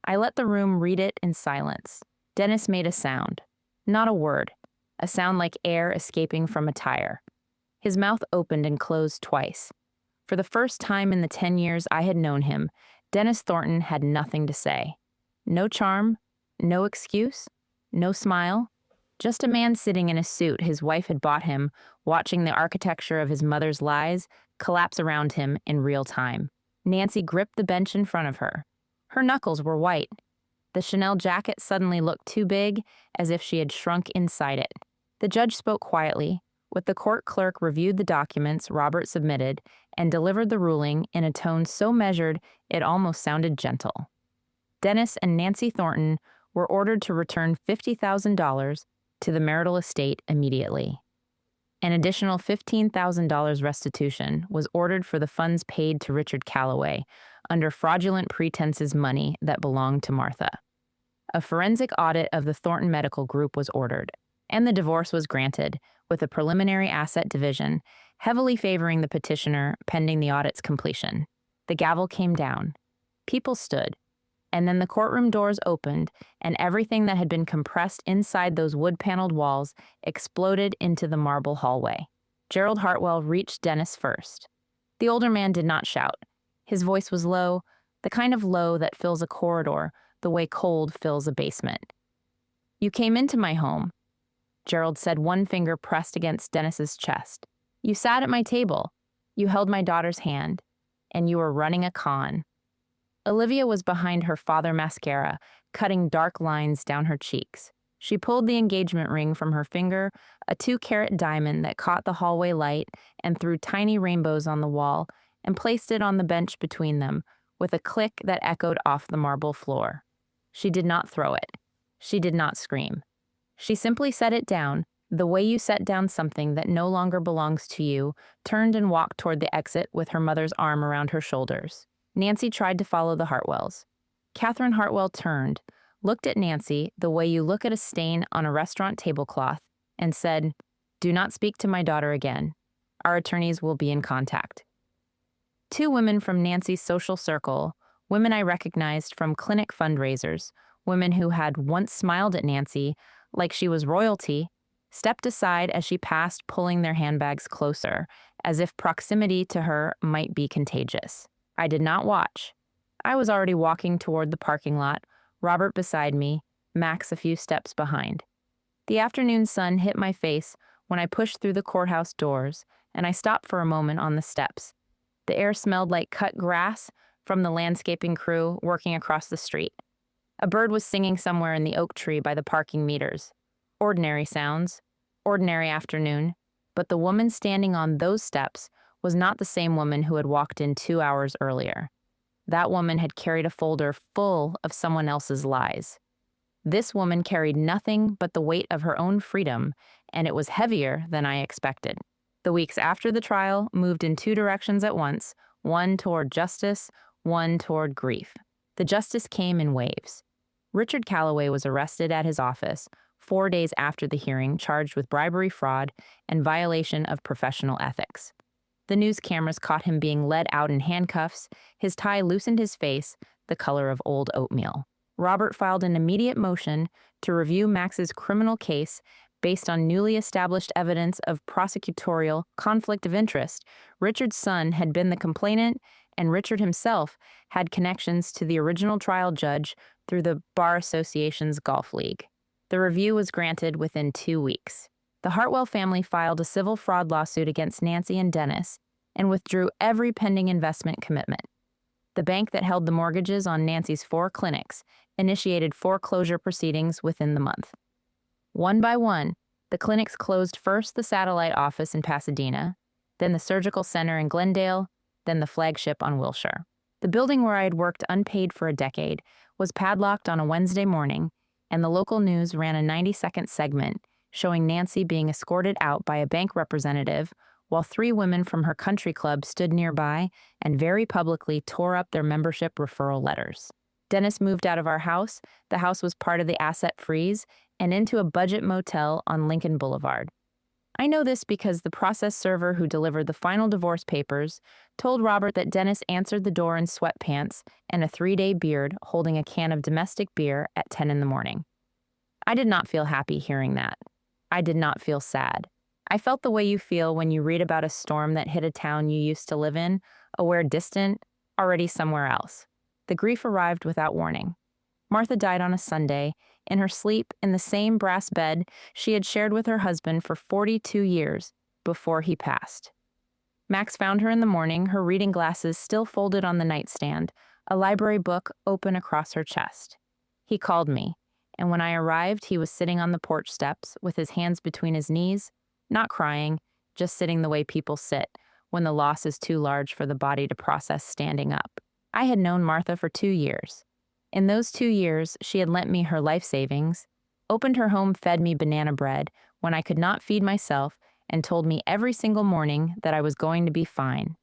I let the room read it in silence. Dennis made a sound, not a word, a sound like air escaping from a tire. His mouth opened and closed twice. For the first time in the 10 years I had known him, Dennis Thornton had nothing to say. No charm, no excuse, no smile, just a man sitting in a suit his wife had bought him, watching the architecture of his mother's lies collapse around him in real time. Nancy gripped the bench in front of her. Her knuckles were white. The Chanel jacket suddenly looked too big, as if she had shrunk inside it. The judge spoke quietly, with the court clerk reviewed the documents Robert submitted and delivered the ruling in a tone so measured it almost sounded gentle. Dennis and Nancy Thornton were ordered to return $50,000 to the marital estate immediately. An additional $15,000 restitution was ordered for the funds paid to Richard Calloway under fraudulent pretenses, money that belonged to Martha. A forensic audit of the Thornton Medical Group was ordered, and the divorce was granted, with a preliminary asset division heavily favoring the petitioner pending the audit's completion. The gavel came down. People stood. And then the courtroom doors opened, and everything that had been compressed inside those wood-paneled walls exploded into the marble hallway. Gerald Hartwell reached Dennis first. The older man did not shout. His voice was low, the kind of low that fills a corridor the way cold fills a basement. "You came into my home," Gerald said, one finger pressed against Dennis's chest. "You sat at my table. You held my daughter's hand. And you were running a con." Olivia was behind her father mascara, cutting dark lines down her cheeks. She pulled the engagement ring from her finger, a 2-carat diamond that caught the hallway light and threw tiny rainbows on the wall, and placed it on the bench between them, with a click that echoed off the marble floor. She did not throw it. She did not scream. She simply set it down, the way you set down something that no longer belongs to you, turned and walked toward the exit with her mother's arm around her shoulders. Nancy tried to follow the Hartwells. Catherine Hartwell turned, looked at Nancy the way you look at a stain on a restaurant tablecloth, and said, "Do not speak to my daughter again. Our attorneys will be in contact." 2 women from Nancy's social circle, women I recognized from clinic fundraisers, women who had once smiled at Nancy like she was royalty, stepped aside as she passed, pulling their handbags closer, as if proximity to her might be contagious. I did not watch. I was already walking toward the parking lot, Robert beside me, Max a few steps behind. The afternoon sun hit my face when I pushed through the courthouse doors, and I stopped for a moment on the steps. The air smelled like cut grass from the landscaping crew working across the street. A bird was singing somewhere in the oak tree by the parking meters. Ordinary sounds. Ordinary afternoon, but the woman standing on those steps was not the same woman who had walked in 2 hours earlier. That woman had carried a folder full of someone else's lies. This woman carried nothing but the weight of her own freedom, and it was heavier than I expected. The weeks after the trial moved in two directions at once, one toward justice, one toward grief. The justice came in waves. Richard Calloway was arrested at his office 4 days after the hearing, charged with bribery, fraud, and violation of professional ethics. The news cameras caught him being led out in handcuffs, his tie loosened his face, the color of old oatmeal. Robert filed an immediate motion to review Max's criminal case based on newly established evidence of prosecutorial conflict of interest. Richard's son had been the complainant, and Richard himself had connections to the original trial judge through the Bar Association's Golf League. The review was granted within 2 weeks. The Hartwell family filed a civil fraud lawsuit against Nancy and Dennis and withdrew every pending investment commitment. The bank that held the mortgages on Nancy's 4 clinics initiated foreclosure proceedings within the month. One by one, the clinics closed first the satellite office in Pasadena, then the surgical center in Glendale, then the flagship on Wilshire. The building where I had worked unpaid for a decade was padlocked on a Wednesday morning, and the local news ran a 90-second segment showing Nancy being escorted out by a bank representative while 3 women from her country club stood nearby and very publicly tore up their membership referral letters. Dennis moved out of our house. The house was part of the asset freeze and into a budget motel on Lincoln Boulevard. I know this because the process server who delivered the final divorce papers told Robert that Dennis answered the door in sweatpants and a 3-day beard holding a can of domestic beer at 10 in the morning. I did not feel happy hearing that. I did not feel sad. I felt the way you feel when you read about a storm that hit a town you used to live in, aware distant, already somewhere else. The grief arrived without warning. Martha died on a Sunday, in her sleep in the same brass bed she had shared with her husband for 42 years before he passed. Max found her in the morning, her reading glasses still folded on the nightstand, a library book open across her chest. He called me, and when I arrived, he was sitting on the porch steps with his hands between his knees, not crying, just sitting the way people sit when the loss is too large for the body to process standing up. I had known Martha for 2 years. In those 2 years, she had lent me her life savings, opened her home, fed me banana bread when I could not feed myself, and told me every single morning that I was going to be fine.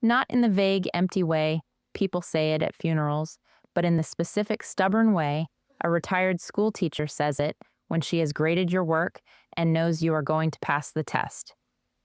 Not in the vague, empty way people say it at funerals, but in the specific, stubborn way a retired school teacher says it when she has graded your work and knows you are going to pass the test.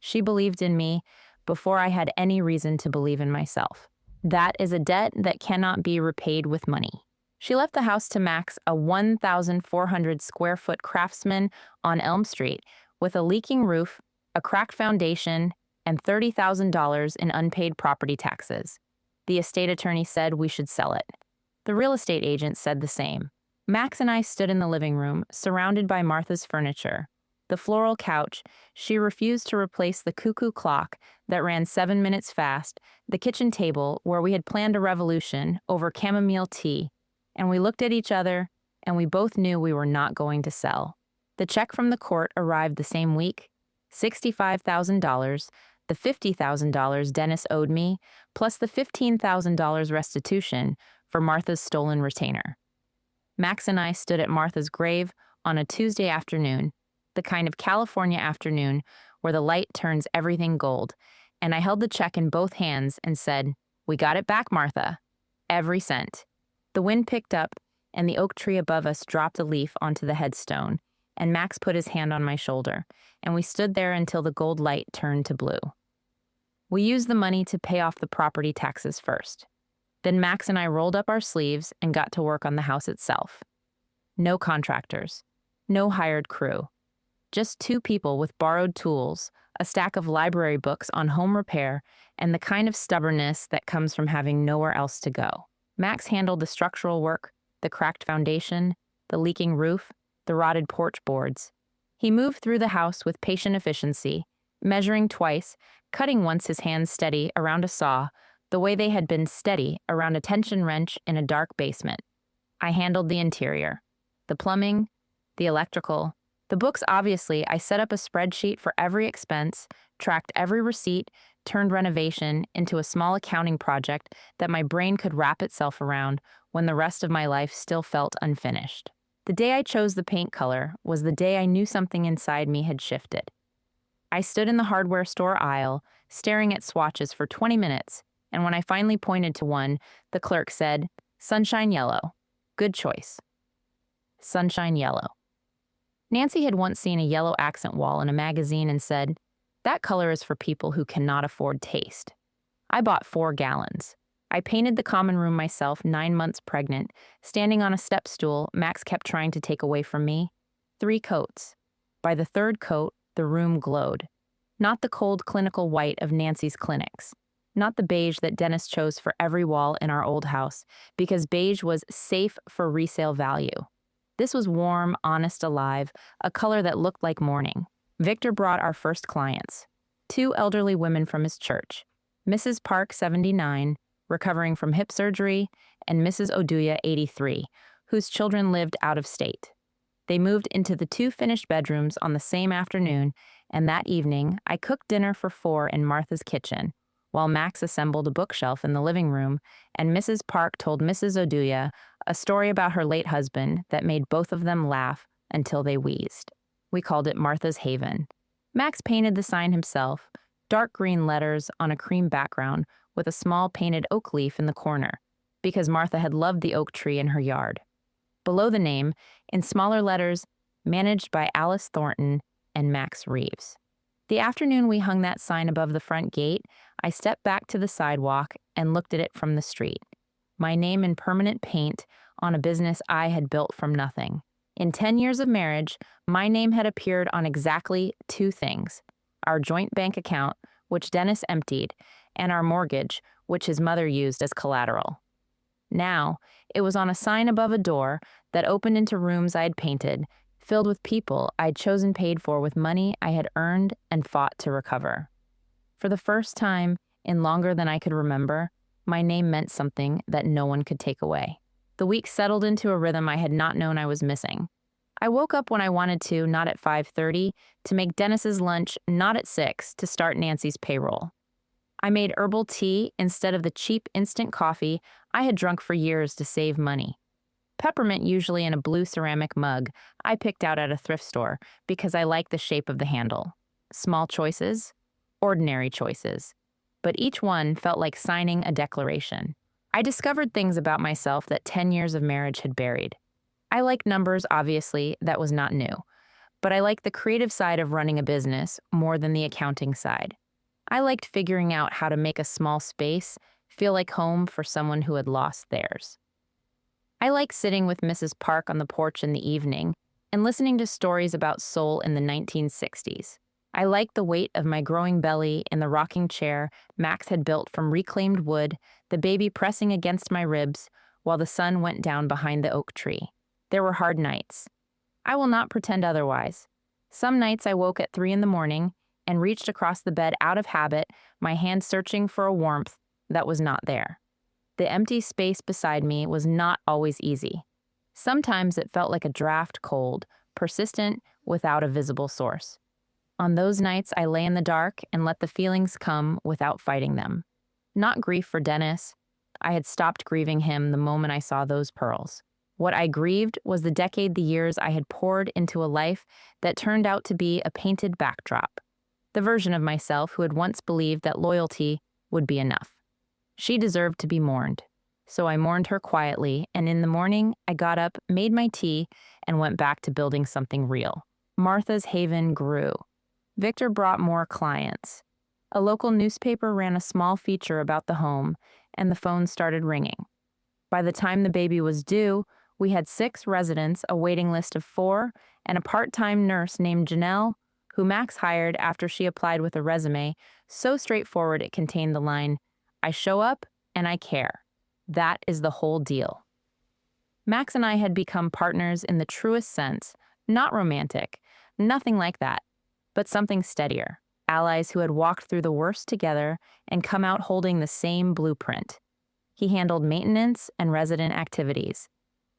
She believed in me before I had any reason to believe in myself. That is a debt that cannot be repaid with money. She left the house to Max, a 1,400 square foot craftsman on Elm Street, with a leaking roof, a cracked foundation, and $30,000 in unpaid property taxes. The estate attorney said we should sell it. The real estate agent said the same. Max and I stood in the living room, surrounded by Martha's furniture. The floral couch, she refused to replace the cuckoo clock that ran 7 minutes fast, the kitchen table where we had planned a revolution over chamomile tea, and we looked at each other, and we both knew we were not going to sell. The check from the court arrived the same week, $65,000, the $50,000 Dennis owed me, plus the $15,000 restitution for Martha's stolen retainer. Max and I stood at Martha's grave on a Tuesday afternoon, the kind of California afternoon where the light turns everything gold, and I held the check in both hands and said, "We got it back, Martha. Every cent." The wind picked up, and the oak tree above us dropped a leaf onto the headstone, and Max put his hand on my shoulder, and we stood there until the gold light turned to blue. We used the money to pay off the property taxes first. Then Max and I rolled up our sleeves and got to work on the house itself. No contractors, no hired crew, just 2 people with borrowed tools, a stack of library books on home repair, and the kind of stubbornness that comes from having nowhere else to go. Max handled the structural work, the cracked foundation, the leaking roof, the rotted porch boards. He moved through the house with patient efficiency, measuring twice, cutting once, his hands steady around a saw, the way they had been steady around a tension wrench in a dark basement. I handled the interior, the plumbing, the electrical, The books, obviously, I set up a spreadsheet for every expense, tracked every receipt, turned renovation into a small accounting project that my brain could wrap itself around when the rest of my life still felt unfinished. The day I chose the paint color was the day I knew something inside me had shifted. I stood in the hardware store aisle, staring at swatches for 20 minutes, and when I finally pointed to one, the clerk said, "Sunshine yellow. Good choice." Sunshine yellow. Nancy had once seen a yellow accent wall in a magazine and said, "That color is for people who cannot afford taste." I bought 4 gallons. I painted the common room myself 9 months pregnant, standing on a step stool Max kept trying to take away from me. 3 coats. By the 3rd coat, the room glowed. Not the cold clinical white of Nancy's clinics. Not the beige that Dennis chose for every wall in our old house, because beige was safe for resale value. This was warm, honest, alive, a color that looked like morning. Victor brought our first clients, 2 elderly women from his church, Mrs. Park, 79, recovering from hip surgery, and Mrs. Oduya, 83, whose children lived out of state. They moved into the 2 finished bedrooms on the same afternoon, and that evening, I cooked dinner for 4 in Martha's kitchen, while Max assembled a bookshelf in the living room, and Mrs. Park told Mrs. Oduya a story about her late husband that made both of them laugh until they wheezed. We called it Martha's Haven. Max painted the sign himself, dark green letters on a cream background with a small painted oak leaf in the corner, because Martha had loved the oak tree in her yard. Below the name, in smaller letters, managed by Alice Thornton and Max Reeves. The afternoon we hung that sign above the front gate, I stepped back to the sidewalk and looked at it from the street. My name in permanent paint on a business I had built from nothing. In 10 years of marriage, my name had appeared on exactly 2 things: our joint bank account, which Dennis emptied, and our mortgage, which his mother used as collateral. Now, it was on a sign above a door that opened into rooms I had painted, filled with people I'd chosen paid for with money I had earned and fought to recover. For the first time, in longer than I could remember, my name meant something that no one could take away. The week settled into a rhythm I had not known I was missing. I woke up when I wanted to, not at 5:30, to make Dennis's lunch, not at 6, to start Nancy's payroll. I made herbal tea instead of the cheap instant coffee I had drunk for years to save money. Peppermint, usually in a blue ceramic mug, I picked out at a thrift store because I liked the shape of the handle. Small choices, ordinary choices, but each one felt like signing a declaration. I discovered things about myself that 10 years of marriage had buried. I like numbers, obviously, that was not new, but I liked the creative side of running a business more than the accounting side. I liked figuring out how to make a small space feel like home for someone who had lost theirs. I liked sitting with Mrs. Park on the porch in the evening and listening to stories about soul in the 1960s. I liked the weight of my growing belly in the rocking chair Max had built from reclaimed wood, the baby pressing against my ribs while the sun went down behind the oak tree. There were hard nights. I will not pretend otherwise. Some nights I woke at 3 in the morning and reached across the bed out of habit, my hand searching for a warmth that was not there. The empty space beside me was not always easy. Sometimes it felt like a draft cold, persistent without a visible source. On those nights, I lay in the dark and let the feelings come without fighting them. Not grief for Dennis. I had stopped grieving him the moment I saw those pearls. What I grieved was the decade, the years I had poured into a life that turned out to be a painted backdrop. The version of myself who had once believed that loyalty would be enough. She deserved to be mourned. So I mourned her quietly, and in the morning, I got up, made my tea, and went back to building something real. Martha's Haven grew. Victor brought more clients. A local newspaper ran a small feature about the home, and the phone started ringing. By the time the baby was due, we had 6 residents, a waiting list of 4, and a part-time nurse named Janelle, who Max hired after she applied with a resume so straightforward it contained the line, "I show up and I care. That is the whole deal." Max and I had become partners in the truest sense, not romantic, nothing like that, but something steadier, allies who had walked through the worst together and come out holding the same blueprint. He handled maintenance and resident activities.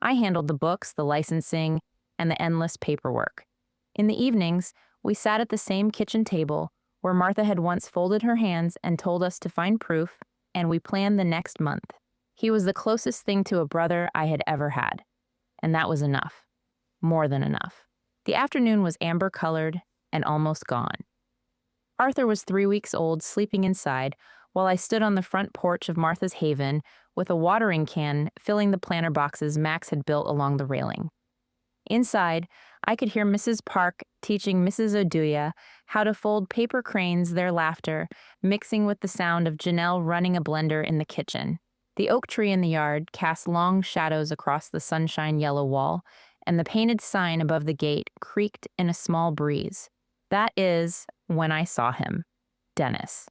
I handled the books, the licensing, and the endless paperwork. In the evenings, we sat at the same kitchen table where Martha had once folded her hands and told us to find proof, and we planned the next month. He was the closest thing to a brother I had ever had, and that was enough. More than enough. The afternoon was amber-colored and almost gone. Arthur was 3 weeks old, sleeping inside, while I stood on the front porch of Martha's Haven with a watering can filling the planter boxes Max had built along the railing. Inside, I could hear Mrs. Park teaching Mrs. Oduya how to fold paper cranes, their laughter mixing with the sound of Janelle running a blender in the kitchen. The oak tree in the yard cast long shadows across the sunshine yellow wall, and the painted sign above the gate creaked in a small breeze. That is when I saw him, Dennis.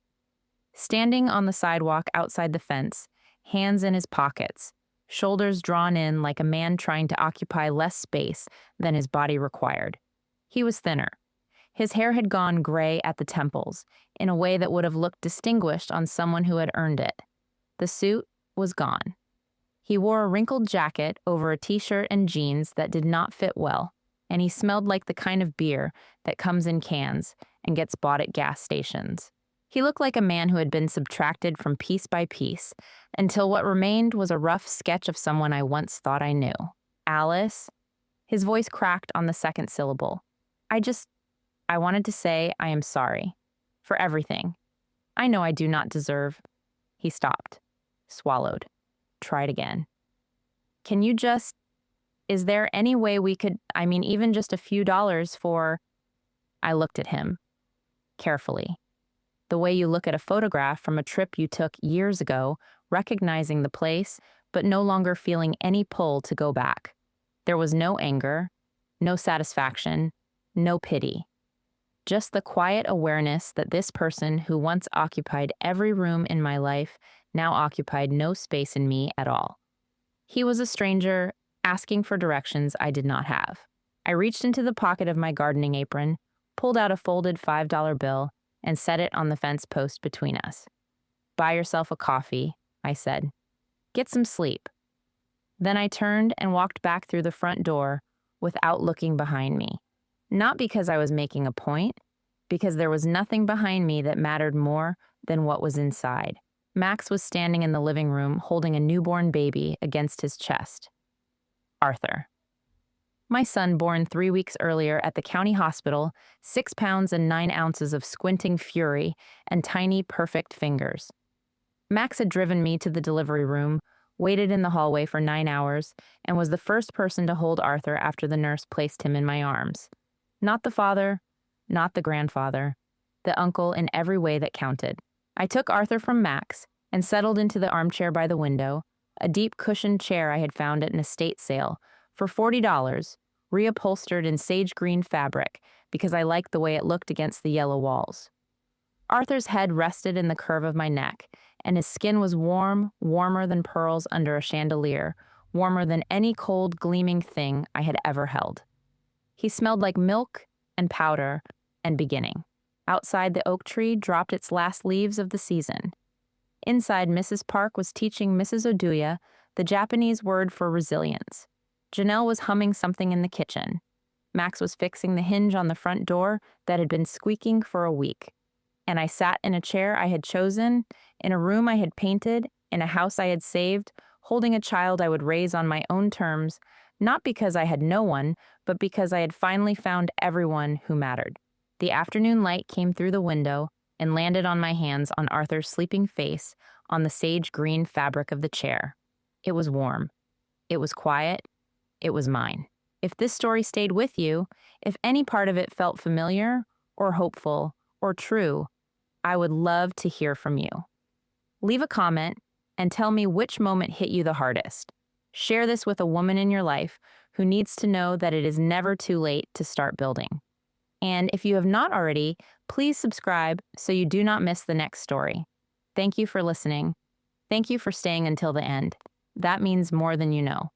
Standing on the sidewalk outside the fence, hands in his pockets, shoulders drawn in like a man trying to occupy less space than his body required. He was thinner. His hair had gone gray at the temples, in a way that would have looked distinguished on someone who had earned it. The suit was gone. He wore a wrinkled jacket over a t-shirt and jeans that did not fit well, and he smelled like the kind of beer that comes in cans and gets bought at gas stations. He looked like a man who had been subtracted from piece by piece, until what remained was a rough sketch of someone I once thought I knew. Alice? His voice cracked on the second syllable. I wanted to say I am sorry. For everything. I know I do not deserve. He stopped. Swallowed. Tried again. Is there any way we could, even just a few dollars for... I looked at him. Carefully. The way you look at a photograph from a trip you took years ago, recognizing the place, but no longer feeling any pull to go back. There was no anger, no satisfaction, no pity. Just the quiet awareness that this person who once occupied every room in my life now occupied no space in me at all. He was a stranger, asking for directions I did not have. I reached into the pocket of my gardening apron, pulled out a folded $5 bill, and set it on the fence post between us. Buy yourself a coffee, I said. Get some sleep. Then I turned and walked back through the front door without looking behind me. Not because I was making a point, because there was nothing behind me that mattered more than what was inside. Max was standing in the living room holding a newborn baby against his chest. Arthur. My son, born 3 weeks earlier at the county hospital, 6 pounds and 9 ounces of squinting fury and tiny, perfect fingers. Max had driven me to the delivery room, waited in the hallway for 9 hours, and was the first person to hold Arthur after the nurse placed him in my arms. Not the father, not the grandfather, the uncle in every way that counted. I took Arthur from Max and settled into the armchair by the window, a deep cushioned chair I had found at an estate sale, for $40, reupholstered in sage green fabric because I liked the way it looked against the yellow walls. Arthur's head rested in the curve of my neck, and his skin was warm, warmer than pearls under a chandelier, warmer than any cold, gleaming thing I had ever held. He smelled like milk and powder and beginning. Outside, the oak tree dropped its last leaves of the season. Inside, Mrs. Park was teaching Mrs. Oduya the Japanese word for resilience. Janelle was humming something in the kitchen. Max was fixing the hinge on the front door that had been squeaking for a week. And I sat in a chair I had chosen, in a room I had painted, in a house I had saved, holding a child I would raise on my own terms, not because I had no one, but because I had finally found everyone who mattered. The afternoon light came through the window and landed on my hands on Arthur's sleeping face on the sage green fabric of the chair. It was warm. It was quiet. It was mine. If this story stayed with you, if any part of it felt familiar or hopeful or true, I would love to hear from you. Leave a comment and tell me which moment hit you the hardest. Share this with a woman in your life who needs to know that it is never too late to start building. And if you have not already, please subscribe so you do not miss the next story. Thank you for listening. Thank you for staying until the end. That means more than you know.